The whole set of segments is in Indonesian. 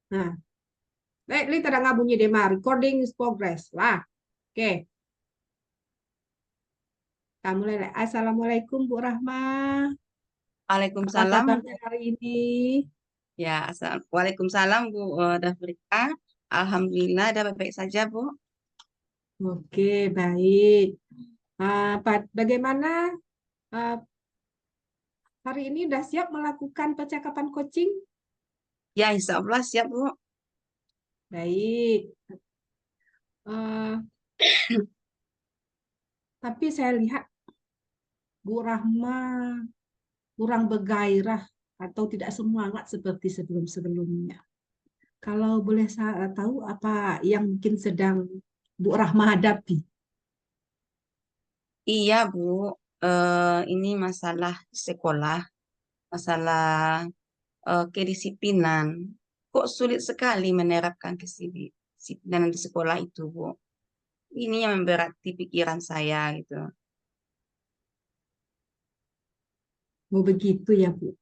Nah, ini tanda nggak bunyi deh, mah. Recording is progress lah. Oke, kita mulai. Assalamualaikum Bu Rahma. Apa Waalaikumsalam, Bu. kabarnya hari ini? Ya, Waalaikumsalam, Bu Dafrika. Alhamdulillah, ada baik-baik saja, Bu. Oke, baik. Bagaimana ah, hari ini udah siap melakukan percakapan coaching? Ya, insya Allah siap, Bu. Baik. Ah, tapi saya lihat Bu Rahma kurang bergairah atau tidak semangat seperti sebelum-sebelumnya. Kalau boleh saya tahu apa yang mungkin sedang Bu Rahma hadapi? Iya, Bu. Ini masalah sekolah, masalah kedisiplinan. Kok sulit sekali menerapkan kedisiplinan di sekolah itu, Bu. Ini yang memberati pikiran saya, gitu. Mau begitu ya, Bu.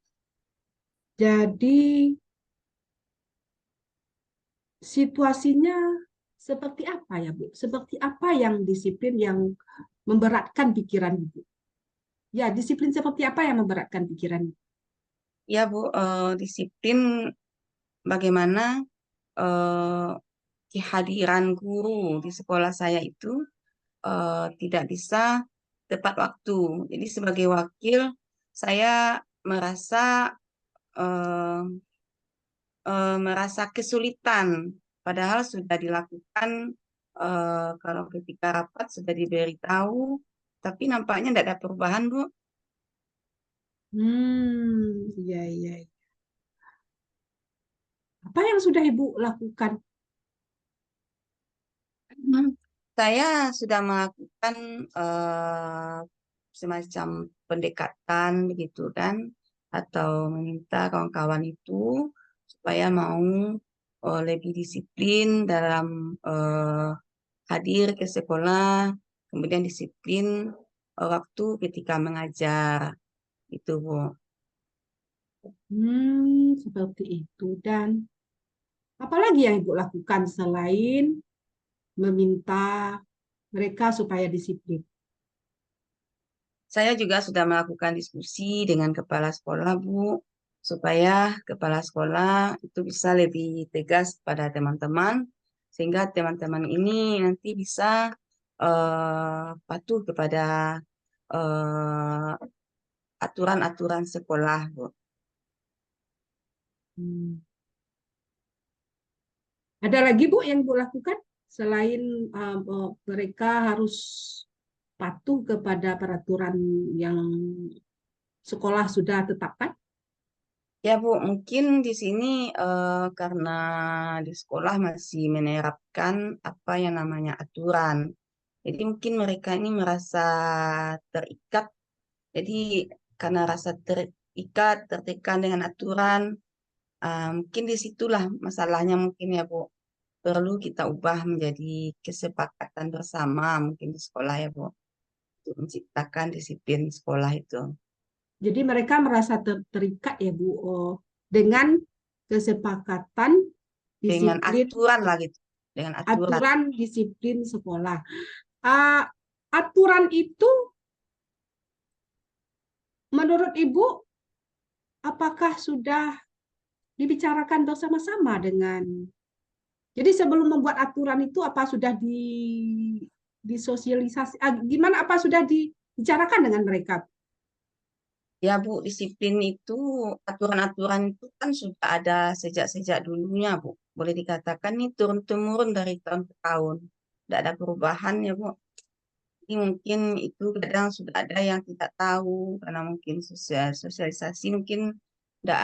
Jadi situasinya seperti apa ya, Bu? Seperti apa yang disiplin yang memberatkan pikiran Ibu? Ya, disiplin seperti apa yang memberatkan pikiran Ibu? Ya, Bu, disiplin bagaimana eh, kehadiran guru di sekolah saya itu tidak bisa tepat waktu. Jadi sebagai wakil, saya merasa eh, merasa kesulitan, padahal sudah dilakukan kalau ketika rapat sudah diberitahu, tapi nampaknya tidak ada perubahan, Bu. Iya, iya. Apa yang sudah Ibu lakukan? Hmm. Saya sudah melakukan semacam pendekatan begitu kan, atau meminta kawan-kawan itu supaya mau lebih disiplin dalam hadir ke sekolah, kemudian disiplin waktu ketika mengajar itu, Bu. Seperti itu. Dan apalagi yang Ibu lakukan selain meminta mereka supaya disiplin? Saya juga sudah melakukan diskusi dengan kepala sekolah, Bu, supaya kepala sekolah itu bisa lebih tegas pada teman-teman, sehingga teman-teman ini nanti bisa patuh kepada eh, aturan-aturan sekolah, Bu. Hmm. Ada lagi Bu yang Bu lakukan selain mereka harus patuh kepada peraturan yang sekolah sudah tetapkan? Ya, Bu, mungkin di sini karena di sekolah masih menerapkan apa yang namanya aturan. Jadi mungkin mereka ini merasa terikat. Jadi karena rasa terikat, tertekan dengan aturan, mungkin disitulah masalahnya mungkin ya, Bu. Perlu kita ubah menjadi kesepakatan bersama mungkin di sekolah ya, Bu. Untuk menciptakan disiplin sekolah itu. Jadi mereka merasa terikat ya Bu dengan kesepakatan Dengan disiplin aturan lah gitu. Dengan aturan. aturan disiplin sekolah. Uh, Aturan itu menurut Ibu apakah sudah dibicarakan bersama-sama dengan. Jadi sebelum membuat aturan itu apa sudah disosialisasi? Gimana apa sudah dibicarakan dengan mereka? Ya, Bu, disiplin itu, aturan-aturan itu kan sudah ada sejak-sejak dulunya, Bu. Boleh dikatakan ini turun-temurun dari tahun ke tahun. Tidak ada perubahan ya, Bu. Jadi mungkin itu kadang sudah ada yang tidak tahu, karena mungkin sosialisasi mungkin tidak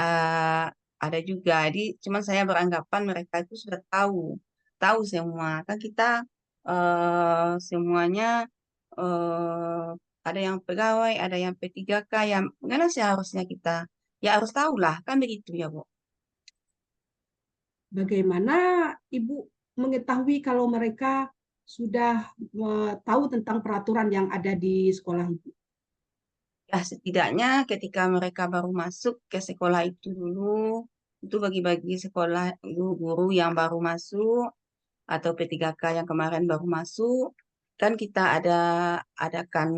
ada juga. Jadi cuman saya beranggapan mereka itu sudah tahu, tahu semua. Kan kita semuanya eh, ada yang pegawai, ada yang P3K, yang mana seharusnya kita ya harus tahu lah, kan begitu ya, Bu. Bagaimana Ibu mengetahui kalau mereka sudah tahu tentang peraturan yang ada di sekolah Ibu? Ya setidaknya ketika mereka baru masuk ke sekolah itu dulu, itu bagi-bagi sekolah guru-guru yang baru masuk atau P3K yang kemarin baru masuk, kan kita adakan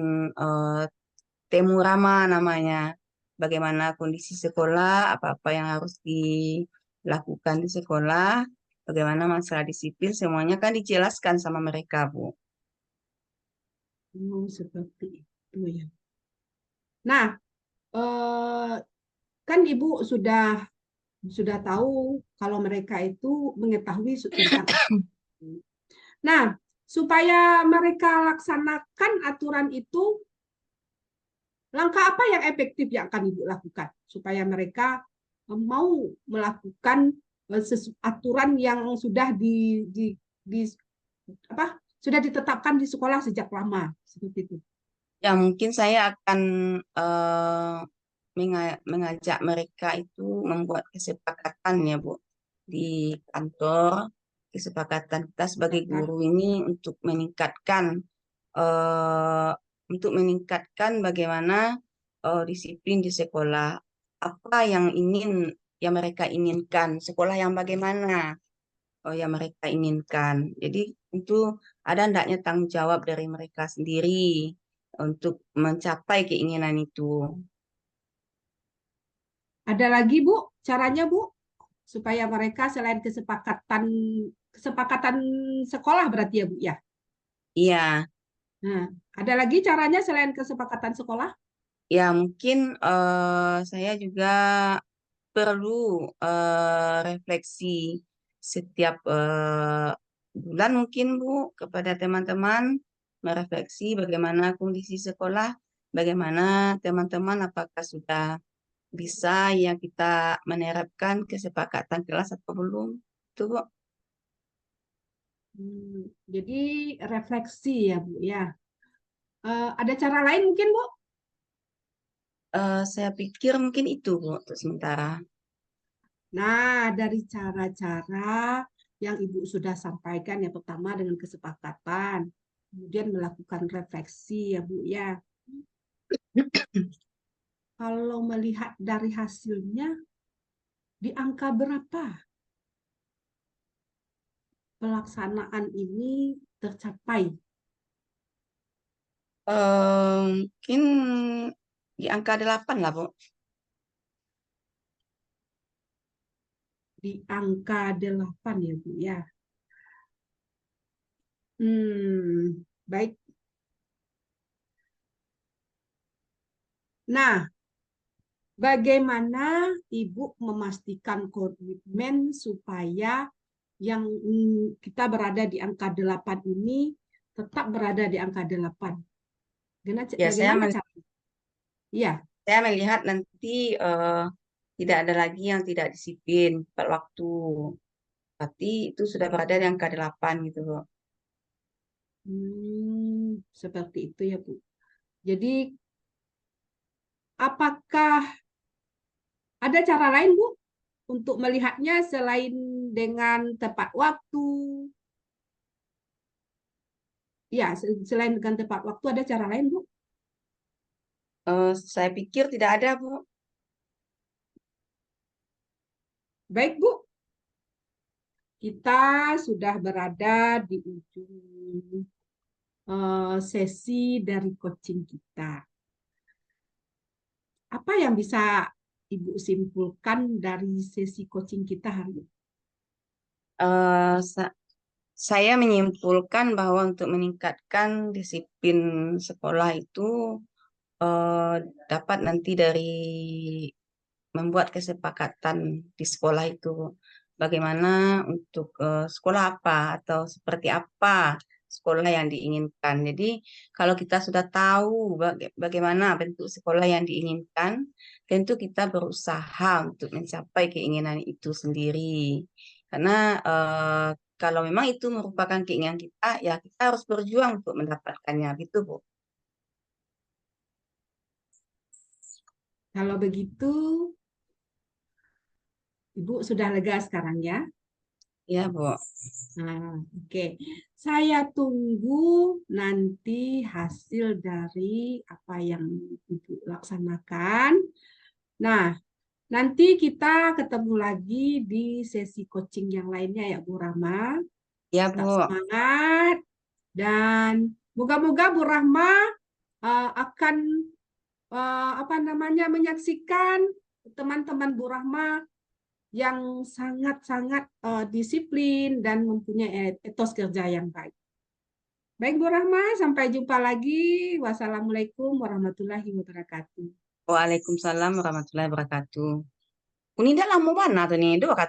temu rama namanya. Bagaimana kondisi sekolah, apa-apa yang harus dilakukan di sekolah, bagaimana masalah disiplin, semuanya kan dijelaskan sama mereka, Bu. Oh, seperti itu ya. Nah, eh, kan Ibu sudah tahu kalau mereka itu mengetahui tentang. Nah, supaya mereka laksanakan aturan itu, langkah apa yang efektif yang akan Ibu lakukan supaya mereka mau melakukan aturan yang sudah di apa sudah ditetapkan di sekolah sejak lama seperti itu. Ya, mungkin saya akan mengajak mereka itu membuat kesepakatan ya, Bu, di kantor, kesepakatan kita sebagai Katakan, guru ini eh, untuk meningkatkan bagaimana disiplin di sekolah, apa yang mereka inginkan, sekolah yang bagaimana yang mereka inginkan. Jadi itu ada hendaknya tanggung jawab dari mereka sendiri untuk mencapai keinginan itu. ada lagi Bu caranya Bu supaya mereka selain kesepakatan sekolah berarti ya Bu ya. Iya, Nah, ada lagi caranya selain kesepakatan sekolah? ya mungkin saya juga perlu refleksi setiap bulan mungkin Bu kepada teman-teman merefleksi bagaimana kondisi sekolah, bagaimana teman-teman apakah sudah bisa ya kita menerapkan kesepakatan kelas atau belum. Itu Bu. Jadi refleksi ya Bu ya. Ada cara lain mungkin Bu? Saya pikir mungkin itu Bu untuk sementara. Nah, dari cara-cara yang Ibu sudah sampaikan, yang pertama dengan kesepakatan, kemudian melakukan refleksi ya Bu ya. Kalau melihat dari hasilnya, di angka berapa pelaksanaan ini tercapai? Mungkin di angka 8 lah Bu. Di angka 8 ya Bu ya. Baik. Nah, bagaimana Ibu memastikan komitmen supaya yang kita berada di angka 8 ini tetap berada di angka 8? Ya, Bagaimana cara? Iya, saya melihat nanti tidak ada lagi yang tidak disiplin tepat waktu. Tapi itu sudah berada di angka 8 gitu Bu. seperti itu ya Bu. Jadi, apakah ada cara lain Bu untuk melihatnya selain dengan tepat waktu? Ya, selain dengan tepat waktu ada cara lain Bu? Saya pikir tidak ada Bu. Baik Bu, kita sudah berada di ujung sesi dari coaching kita. Apa yang bisa Ibu simpulkan dari sesi coaching kita hari ini? Eh, sa- saya menyimpulkan bahwa untuk meningkatkan disiplin sekolah itu eh, dapat nanti dari membuat kesepakatan di sekolah itu. Bagaimana untuk sekolah apa atau seperti apa sekolah yang diinginkan. Jadi kalau kita sudah tahu bagaimana bentuk sekolah yang diinginkan, tentu kita berusaha untuk mencapai keinginan itu sendiri. Karena kalau memang itu merupakan keinginan kita, ya kita harus berjuang untuk mendapatkannya, gitu Bu. Kalau begitu, Ibu sudah lega sekarang ya? Ya Bu. Nah, oke. Saya tunggu nanti hasil dari apa yang Ibu laksanakan. Nah, Nanti kita ketemu lagi di sesi coaching yang lainnya ya Bu Rahma. Ya, Tetap Bu. semangat dan moga-moga Bu Rahma akan apa namanya menyaksikan teman-teman Bu Rahma yang sangat-sangat disiplin dan mempunyai etos kerja yang baik. Baik Bu Rahma, sampai jumpa lagi. Wassalamualaikum warahmatullahi wabarakatuh. Waalaikumsalam warahmatullahi wabarakatuh. Unida lah mau mana tuh nih? Dua